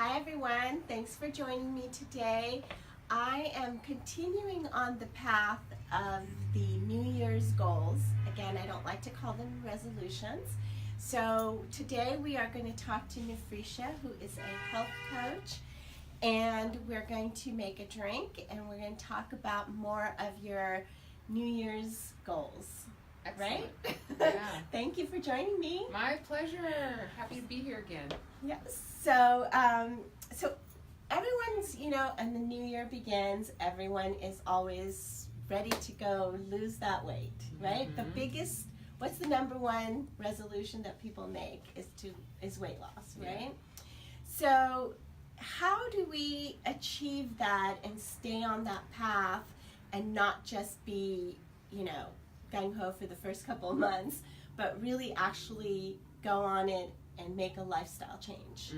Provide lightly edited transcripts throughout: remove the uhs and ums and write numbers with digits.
Hi everyone, thanks for joining me today. I am continuing on the path of the New Year's goals. Again, I don't like to call them resolutions. So today we are going to talk to Rafia, who is a health coach, and we're going to make a drink and we're going to talk about more of your New Year's goals. Excellent. Right? Yeah. Thank you for joining me. My pleasure. Happy to be here again. Yes. So everyone's, and the new year begins, everyone is always ready to go lose that weight, right? Mm-hmm. What's the number one resolution that people make is weight loss, right? Yeah. So how do we achieve that and stay on that path and not just be, gung-ho for the first couple of months, but really actually go on it and make a lifestyle change?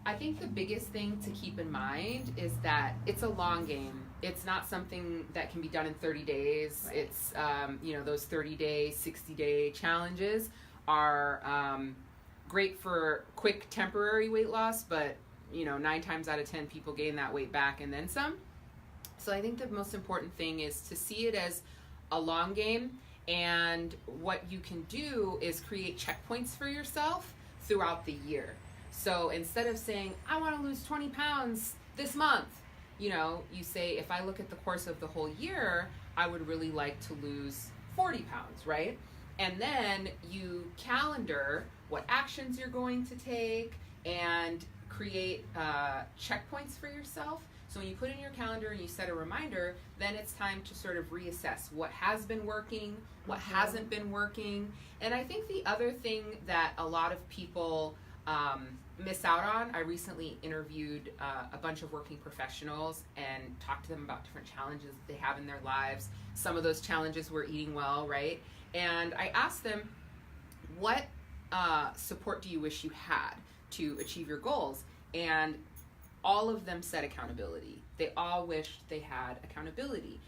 I think the biggest thing to keep in mind is that it's a long game. It's not something that can be done in 30 days. Right. It's, those 30-day, 60-day challenges are great for quick temporary weight loss, but, 9 times out of 10 people gain that weight back and then some. So I think the most important thing is to see it as a long game, and what you can do is create checkpoints for yourself throughout the year. So instead of saying, I want to lose 20 pounds this month, you say, if I look at the course of the whole year, I would really like to lose 40 pounds, right? And then you calendar what actions you're going to take and create checkpoints for yourself. So when you put in your calendar and you set a reminder, then it's time to sort of reassess what has been working, what hasn't been working. And I think the other thing that a lot of people miss out on, I recently interviewed a bunch of working professionals and talked to them about different challenges that they have in their lives. Some of those challenges were eating well, right? And I asked them, what support do you wish you had to achieve your goals? And all of them said accountability. They all wished they had accountability.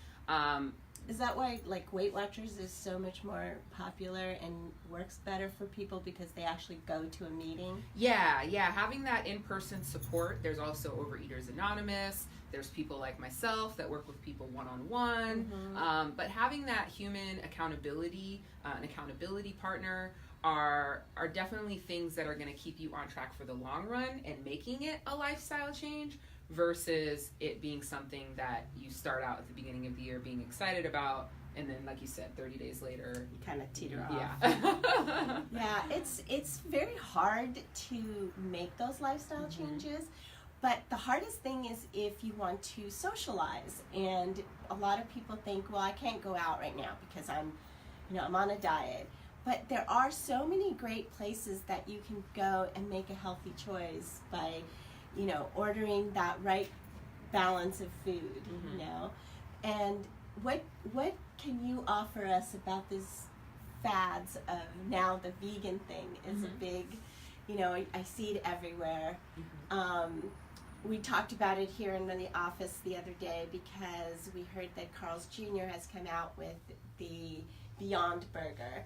Is that why Weight Watchers is so much more popular and works better for people because they actually go to a meeting? Yeah. Having that in-person support. There's also Overeaters Anonymous. There's people like myself that work with people one-on-one. Mm-hmm. But having that human accountability, an accountability partner, are definitely things that are going to keep you on track for the long run and making it a lifestyle change versus it being something that you start out at the beginning of the year being excited about, and then, like you said, 30 days later, you kind of teeter off. Yeah. Yeah, it's very hard to make those lifestyle changes, but the hardest thing is if you want to socialize, and a lot of people think, well, I can't go out right now because I'm on a diet. But there are so many great places that you can go and make a healthy choice by, ordering that right balance of food, And what can you offer us about these fads of now the vegan thing is a big, I see it everywhere. We talked about it here in the office the other day because we heard that Carl's Jr. has come out with the Beyond Burger,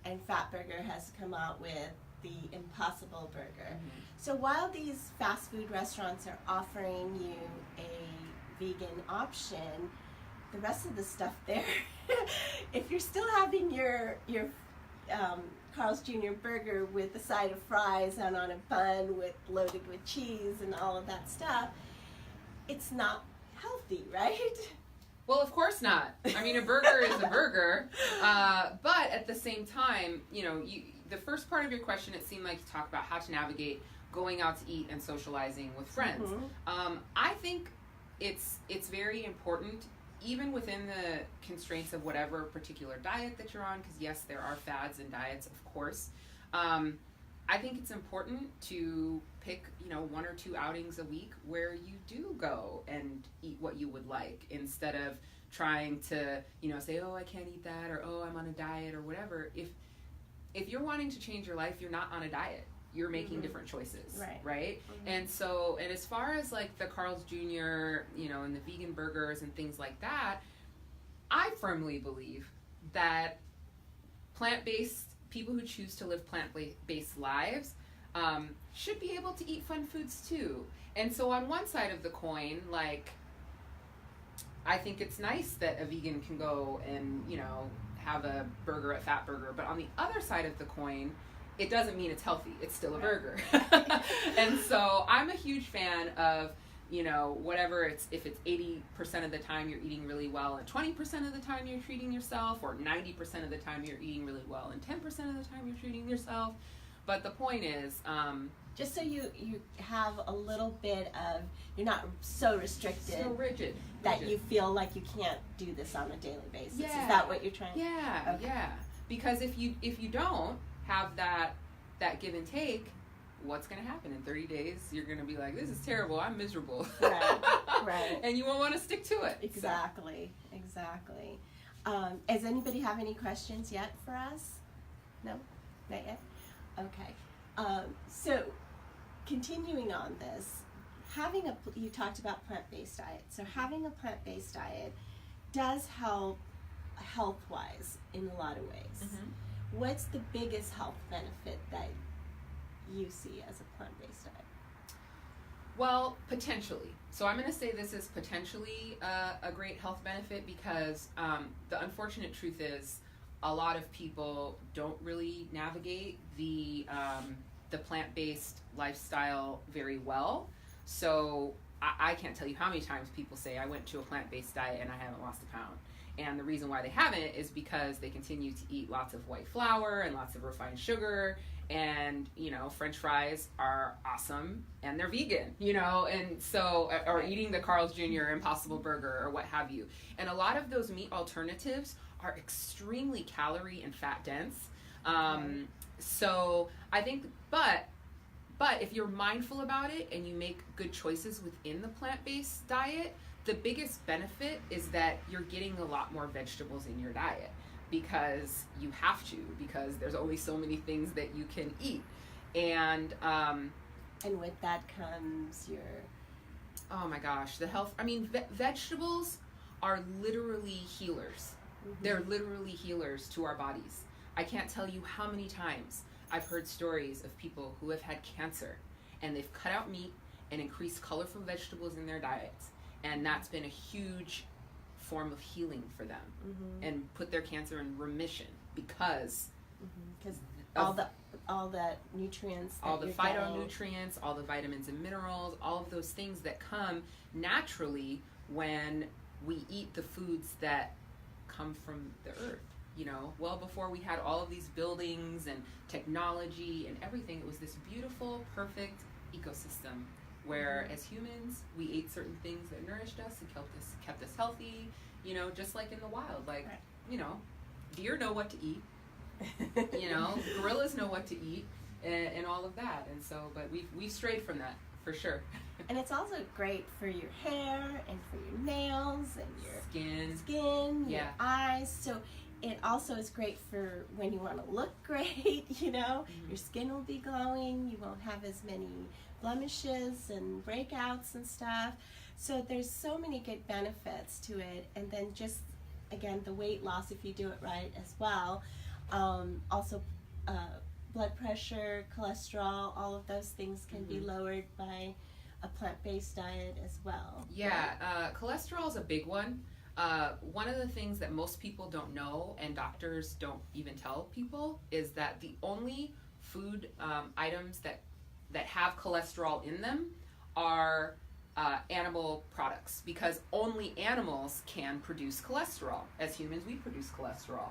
and Fatburger has come out with the Impossible Burger. So while these fast food restaurants are offering you a vegan option, the rest of the stuff there, if you're still having your Carl's Jr. burger with a side of fries and on a bun loaded with cheese and all of that stuff, it's not healthy, right? Well, of course not. I mean, a burger is a burger. But at the same time, the first part of your question, it seemed like you talked about how to navigate going out to eat and socializing with friends. I think it's very important, even within the constraints of whatever particular diet that you're on, because yes, there are fads and diets, of course. I think it's important to pick, 1 or 2 outings a week where you do go and eat what you would like, instead of trying to, say, oh, I can't eat that, or oh, I'm on a diet, or whatever. If you're wanting to change your life, you're not on a diet. You're making different choices, right? And so, and as far as the Carl's Jr., and the vegan burgers and things like that, I firmly believe that plant-based people who choose to live plant-based lives should be able to eat fun foods too. And so on one side of the coin, like, I think it's nice that a vegan can go and, you know, have a burger at Fat Burger. But on the other side of the coin, it doesn't mean it's healthy. It's still a burger. And so I'm a huge fan of, you know, whatever it's, if it's 80% of the time you're eating really well and 20% of the time you're treating yourself, or 90% of the time you're eating really well and 10% of the time you're treating yourself. But the point is, just so you have a little bit of, you're not so restricted, so rigid that you feel like you can't do this on a daily basis. Yeah. Is that what you're trying? Yeah, Okay. yeah. Because if you don't have that give and take, what's going to happen in 30 days? You're going to be like, this is terrible. I'm miserable. Right, right. And you won't want to stick to it. Exactly, exactly. Does anybody have any questions yet for us? No, not yet. Okay. So, continuing on this, you talked about plant-based diet. So having a plant-based diet does help health-wise in a lot of ways. Mm-hmm. What's the biggest health benefit that you see as a plant-based diet? Well, potentially. So I'm going to say this is potentially a great health benefit because the unfortunate truth is a lot of people don't really navigate the plant-based lifestyle very well. So I can't tell you how many times people say, I went to a plant-based diet and I haven't lost a pound. And the reason why they haven't is because they continue to eat lots of white flour and lots of refined sugar, and, you know, French fries are awesome and they're vegan, you know, and so, or eating the Carl's Jr. Impossible Burger or what have you. And a lot of those meat alternatives are extremely calorie and fat dense. So I think, but if you're mindful about it and you make good choices within the plant-based diet, the biggest benefit is that you're getting a lot more vegetables in your diet because you have to, because there's only so many things that you can eat. And with that comes your... Oh my gosh, the health, I mean, vegetables are literally healers. Mm-hmm. They're literally healers to our bodies. I can't tell you how many times I've heard stories of people who have had cancer and they've cut out meat and increased colorful vegetables in their diets. And that's been a huge form of healing for them, and put their cancer in remission because all the nutrients, all the phytonutrients, all the vitamins and minerals, all of those things that come naturally when we eat the foods that come from the earth. You know, well before we had all of these buildings and technology and everything, it was this beautiful, perfect ecosystem where as humans, we ate certain things that nourished us and kept us healthy, you know, just like in the wild. Like, you know, deer know what to eat, you know, gorillas know what to eat, and all of that. And so, but we've strayed from that, for sure. And it's also great for your hair and for your nails and your skin, your eyes. So it also is great for when you want to look great, you know, your skin will be glowing, you won't have as many blemishes and breakouts and stuff. So there's so many good benefits to it. And then just, again, the weight loss, if you do it right as well. Also, blood pressure, cholesterol, all of those things can be lowered by a plant-based diet as well. Yeah, cholesterol is a big one. One of the things that most people don't know, and doctors don't even tell people, is that the only food items that have cholesterol in them are animal products, because only animals can produce cholesterol. As humans, we produce cholesterol.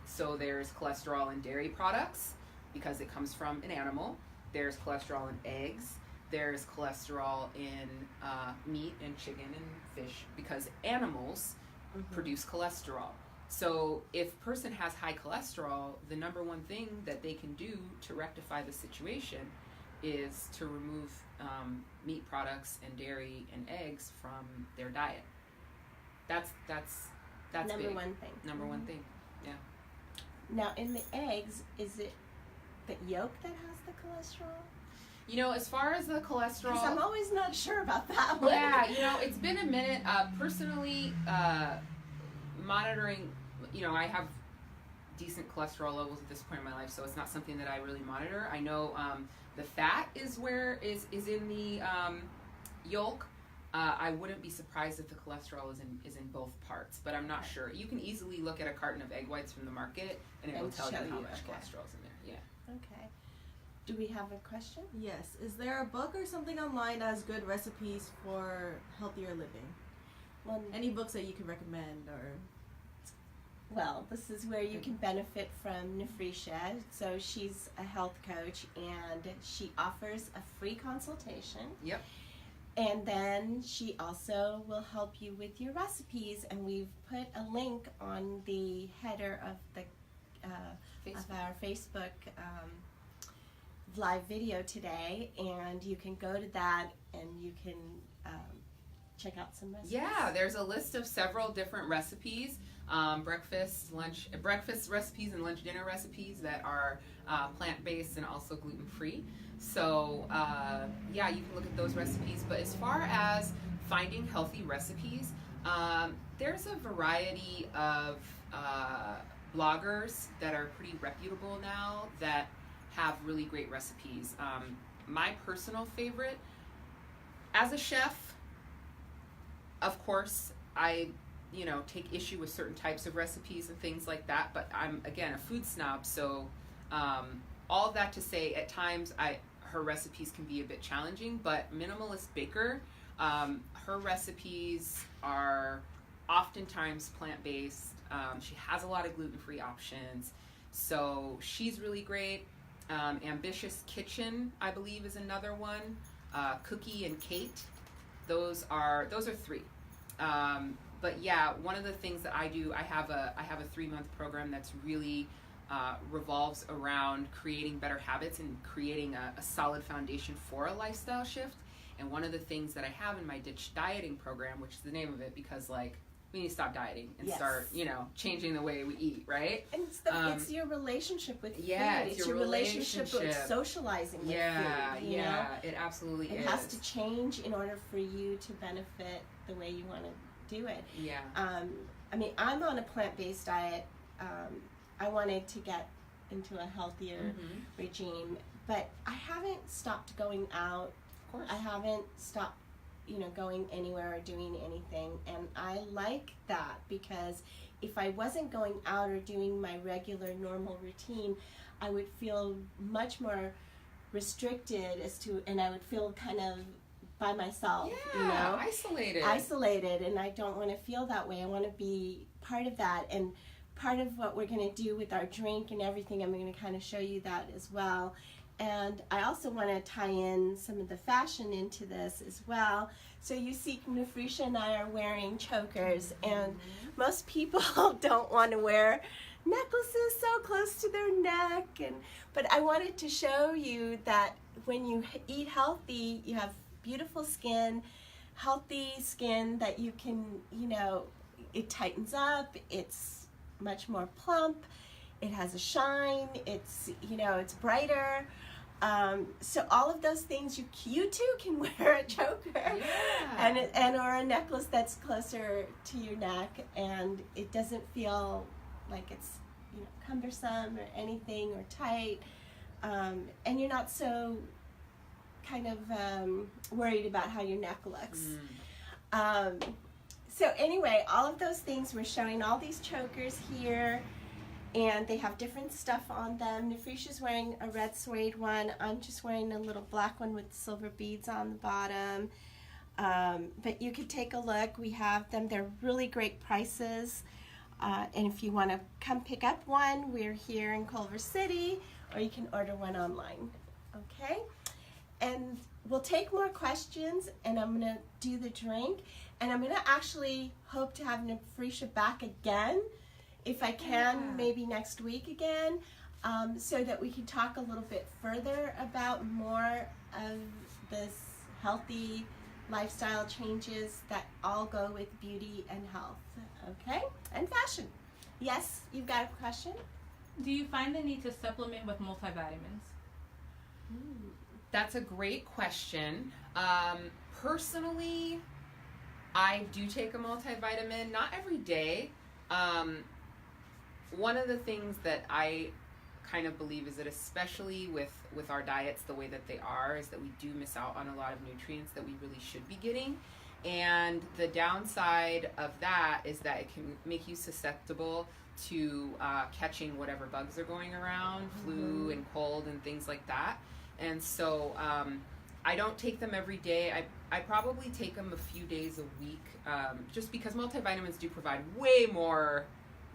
So there's cholesterol in dairy products because it comes from an animal. There's cholesterol in eggs. There's cholesterol in meat and chicken and fish because animals produce cholesterol. So if a person has high cholesterol, the number one thing that they can do to rectify the situation is to remove meat products and dairy and eggs from their diet. That's number big. one thing. Number one thing, yeah. Now, in the eggs, is it the yolk that has the cholesterol? You know, as far as the cholesterol... Because I'm always not sure about that one. Yeah, you know, it's been a minute. Personally, monitoring, you know, I have decent cholesterol levels at this point in my life, so it's not something that I really monitor. I know the fat is in the yolk. I wouldn't be surprised if the cholesterol is in both parts, but I'm not sure. You can easily look at a carton of egg whites from the market, and it will tell you how much cholesterol is in there. Yeah. Okay. Do we have a question? Yes. Is there a book or something online that has good recipes for healthier living? Well, any books that you could recommend, or? Well, this is where you can benefit from Rafia. So she's a health coach, and she offers a free consultation. Yep. And then she also will help you with your recipes, and we've put a link on the header of the of our Facebook live video today, and you can go to that and you can check out some recipes. Yeah, there's a list of several different recipes, breakfast recipes and lunch dinner recipes that are plant-based and also gluten-free. So yeah, you can look at those recipes. But as far as finding healthy recipes, there's a variety of bloggers that are pretty reputable now that have really great recipes. My personal favorite, as a chef, of course, I take issue with certain types of recipes and things like that, but I'm, again, a food snob, so all of that to say, at times her recipes can be a bit challenging, but Minimalist Baker, her recipes are oftentimes plant-based. She has a lot of gluten-free options, so she's really great. Ambitious Kitchen, I believe, is another one. Cookie and Kate, those are three. But yeah, one of the things that I do, I have a 3-month program that's really revolves around creating better habits and creating a solid foundation for a lifestyle shift. And one of the things that I have in my Ditch Dieting program, which is the name of it, because we need to stop dieting and start, changing the way we eat, right? And it's your relationship with food. It's your relationship with socializing with food. Yeah, it absolutely is. It has to change in order for you to benefit the way you want to do it. Yeah. I mean, I'm on a plant-based diet. I wanted to get into a healthier regime, but I haven't stopped going out. Of course. I haven't stopped going anywhere or doing anything, and I like that, because if I wasn't going out or doing my regular normal routine, I would feel much more restricted and I would feel kind of by myself, isolated, and I don't want to feel that way. I want to be part of that, and part of what we're going to do with our drink and everything, I'm going to kind of show you that as well. And I also want to tie in some of the fashion into this as well. So you see, Rafia and I are wearing chokers, and most people don't want to wear necklaces so close to their neck. But I wanted to show you that when you eat healthy, you have beautiful skin, healthy skin that you can, it tightens up, it's much more plump, it has a shine, it's brighter. So all of those things, you too can wear a choker and or a necklace that's closer to your neck, and it doesn't feel like it's cumbersome or anything or tight, and you're not so kind of worried about how your neck looks. So anyway, all of those things, we're showing all these chokers here, and they have different stuff on them. Rafia's wearing a red suede one. I'm just wearing a little black one with silver beads on the bottom. But you could take a look. We have them. They're really great prices. And if you want to come pick up one, we're here in Culver City, or you can order one online. Okay? And we'll take more questions, and I'm going to do the drink. And I'm going to actually hope to have Rafia back again, if I can, maybe next week again, so that we can talk a little bit further about more of this healthy lifestyle changes that all go with beauty and health, okay? And fashion. Yes, you've got a question? Do you find the need to supplement with multivitamins? That's a great question. Personally, I do take a multivitamin, not every day. one of the things that I kind of believe is that especially with our diets the way that they are is that we do miss out on a lot of nutrients that we really should be getting. And the downside of that is that it can make you susceptible to catching whatever bugs are going around, flu and cold and things like that. And so I don't take them every day. I probably take them a few days a week, just because multivitamins do provide way more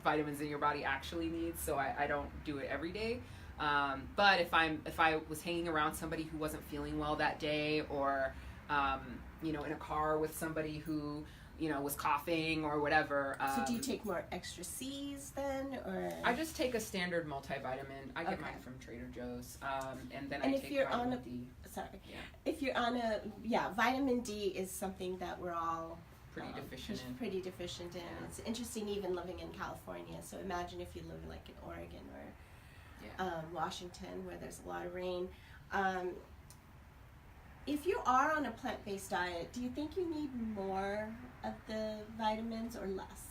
vitamins than your body actually needs. So I don't do it every day. But if I was hanging around somebody who wasn't feeling well that day, or in a car with somebody who was coughing or whatever. So do you take more extra C's then, or? I just take a standard multivitamin. I get mine from Trader Joe's, and then I take vitamin D. Sorry. Yeah. If you're on vitamin D is something that we're all pretty deficient in. Pretty deficient in. It's interesting, even living in California. So imagine if you live like in Oregon or Washington, where there's a lot of rain. If you are on a plant-based diet, do you think you need more of the vitamins or less?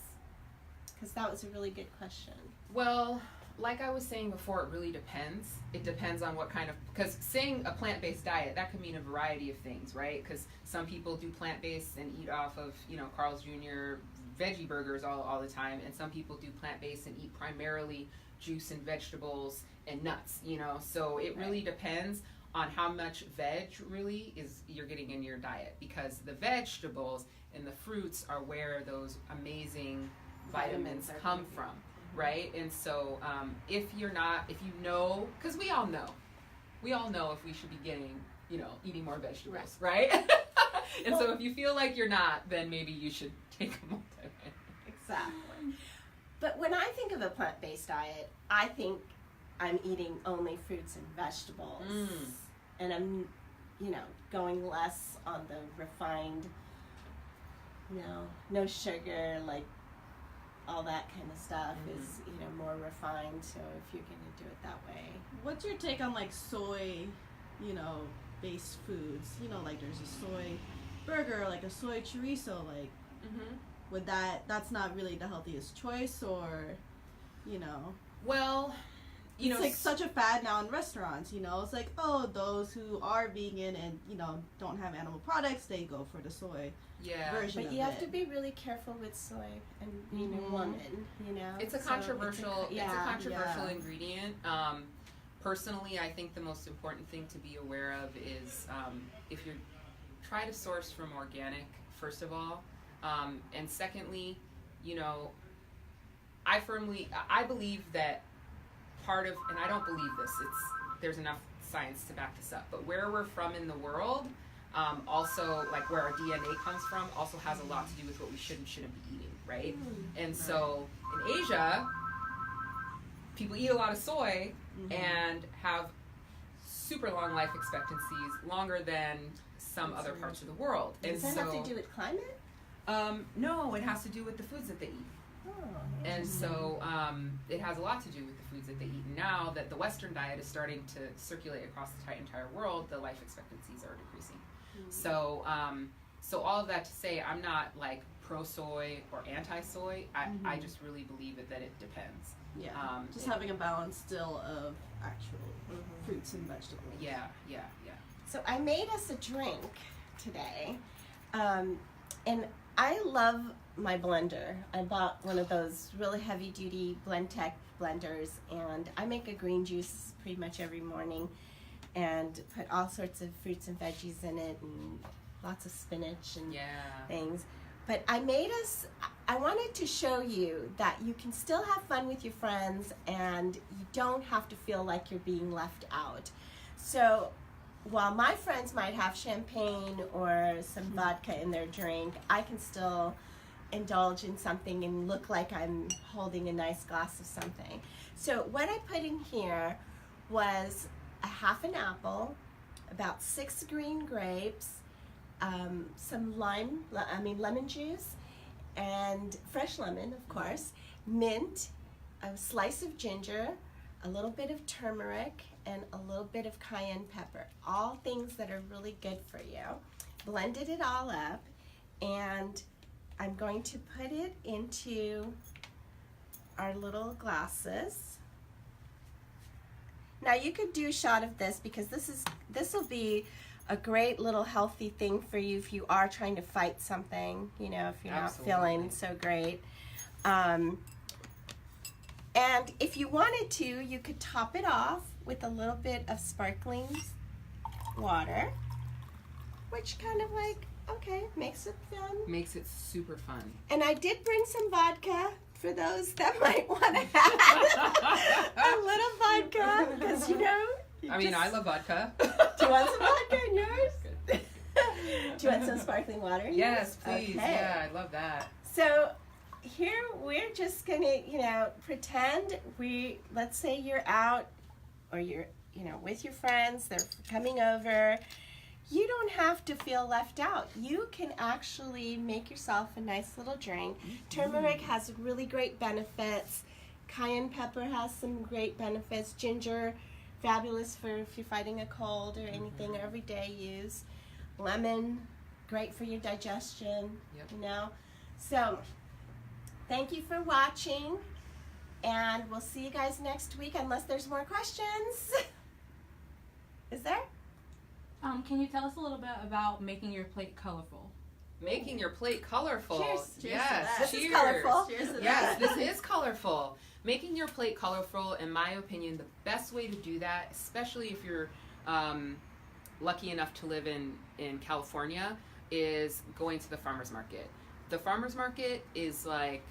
Because that was a really good question. Well, like I was saying before, it really depends. It depends on what kind of, because saying a plant-based diet, that could mean a variety of things, right? Because some people do plant-based and eat off of, Carl's Jr. veggie burgers all the time, and some people do plant-based and eat primarily juice and vegetables and nuts, So it really depends on how much veg really is you're getting in your diet, because the vegetables and the fruits are where those amazing vitamins come from, right? And so if you know, because we all know if we should be getting, eating more vegetables, right? And so if you feel like you're not, then maybe you should take a multivitamin. Exactly. But when I think of a plant-based diet, I think I'm eating only fruits and vegetables. And I'm, going less on the refined, no sugar, like all that kind of stuff is, more refined. So if you're going to do it that way. What's your take on like soy, based foods? Like there's a soy burger, like a soy chorizo, like would that's not really the healthiest choice, or, Well, it's like such a fad now in restaurants, it's like, those who are vegan and, don't have animal products, they go for the soy version But of you have it. to be really careful with soy and being a woman, It's a controversial, it's a controversial ingredient. Personally, I think the most important thing to be aware of is if you're try to source from organic, first of all, and secondly, I believe that part of, and I don't believe this, there's enough science to back this up, but where we're from in the world, also like where our DNA comes from, also has a lot to do with what we should and shouldn't be eating, right? And so in Asia, people eat a lot of soy and have super long life expectancies, longer than some other parts of the world. Does that have to do with climate? No, it has to do with the foods that they eat. And so it has a lot to do with the foods that they eat. Now that the Western diet is starting to circulate across the entire world, the life expectancies are decreasing. So all of that to say, I'm not like pro-soy or anti-soy. I just really believe that it depends. Yeah, just having a balance still of actual fruits and vegetables. Yeah. So I made us a drink today, and I love my blender. I bought one of those really heavy-duty Blendtec blenders, and I make a green juice pretty much every morning and put all sorts of fruits and veggies in it and lots of spinach and things. But I wanted to show you that you can still have fun with your friends and you don't have to feel like you're being left out. So while my friends might have champagne or some vodka in their drink, I can still indulge in something and look like I'm holding a nice glass of something. So what I put in here was a half an apple, about 6 green grapes, some lemon juice, and fresh lemon, of course, mint, a slice of ginger, a little bit of turmeric, and a little bit of cayenne pepper. All things that are really good for you. Blended it all up, and I'm going to put it into our little glasses. Now you could do a shot of this because this will be a great little healthy thing for you if you are trying to fight something, you know, if you're Absolutely. not feeling so great. And if you wanted to, you could top it off with a little bit of sparkling water, which kind of like, okay, makes it fun. Makes it super fun. And I did bring some vodka for those that might want to have a little vodka, because you know. I mean, I love vodka. Do you want some vodka in yours? Do you want some sparkling water? in Yes, yours? please. Okay. Yeah, I love that. So here we're just gonna, pretend let's say you're out or you're, with your friends, they're coming over. You don't have to feel left out. You can actually make yourself a nice little drink. Turmeric has really great benefits. Cayenne pepper has some great benefits. Ginger, fabulous for if you're fighting a cold or anything, everyday use. Lemon, great for your digestion, So, thank you for watching, and we'll see you guys next week unless there's more questions. Is there? Can you tell us a little bit about making your plate colorful? Making your plate colorful. Cheers. Cheers Yes. to that. This Cheers. is colorful. Cheers to Yes, that. this is colorful. Making your plate colorful, in my opinion, the best way to do that, especially if you're lucky enough to live in California, is going to the farmer's market. The farmer's market is like,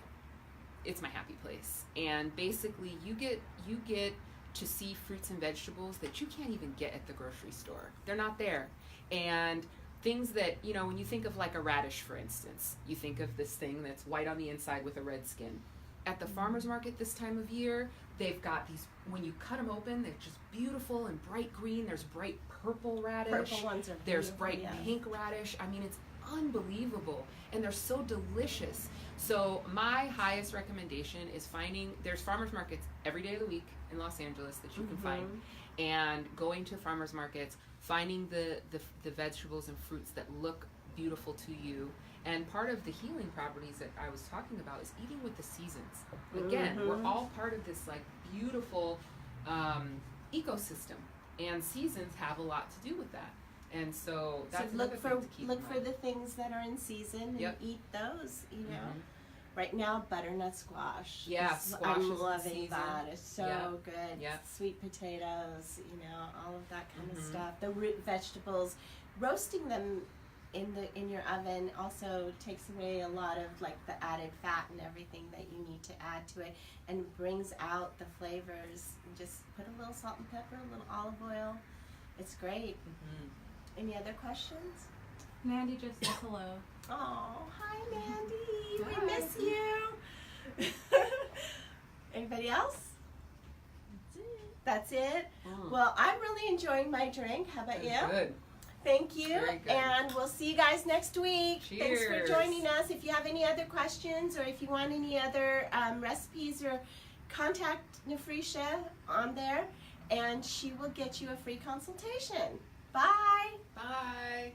it's my happy place. And basically you get to see fruits and vegetables that you can't even get at the grocery store. They're not there. And things that, when you think of like a radish, for instance, you think of this thing that's white on the inside with a red skin. At the farmer's market this time of year, they've got these, when you cut them open, they're just beautiful and bright green. There's bright purple radish. Purple ones are There's beautiful, bright yeah. pink radish. I mean, it's unbelievable. And they're so delicious. So my highest recommendation is there's farmer's markets every day of the week in Los Angeles that you can find. And going to farmer's markets, finding the vegetables and fruits that look beautiful to you. And part of the healing properties that I was talking about is eating with the seasons. Again, we're all part of this like beautiful ecosystem, and seasons have a lot to do with that. And so that's look another thing to keep in for mind. the things that are in season and eat those. Right now, butternut squash. Yeah, squash is I'm in loving season. that. It's so good. Yep. Sweet potatoes, all of that kind of stuff. The root vegetables, roasting them in your oven also takes away a lot of like the added fat and everything that you need to add to it, and brings out the flavors. Just put a little salt and pepper, a little olive oil. It's great. Any other questions? Mandy just says hello. Oh, hi Mandy. Hi. We miss you. Anybody else? That's it. Well, I'm really enjoying my drink. How about you? Good. Thank you. Very good. And we'll see you guys next week. Thanks for Cheers. joining us. If you have any other questions or if you want any other recipes, or contact Nafrisha on there and she will get you a free consultation. Bye. Bye.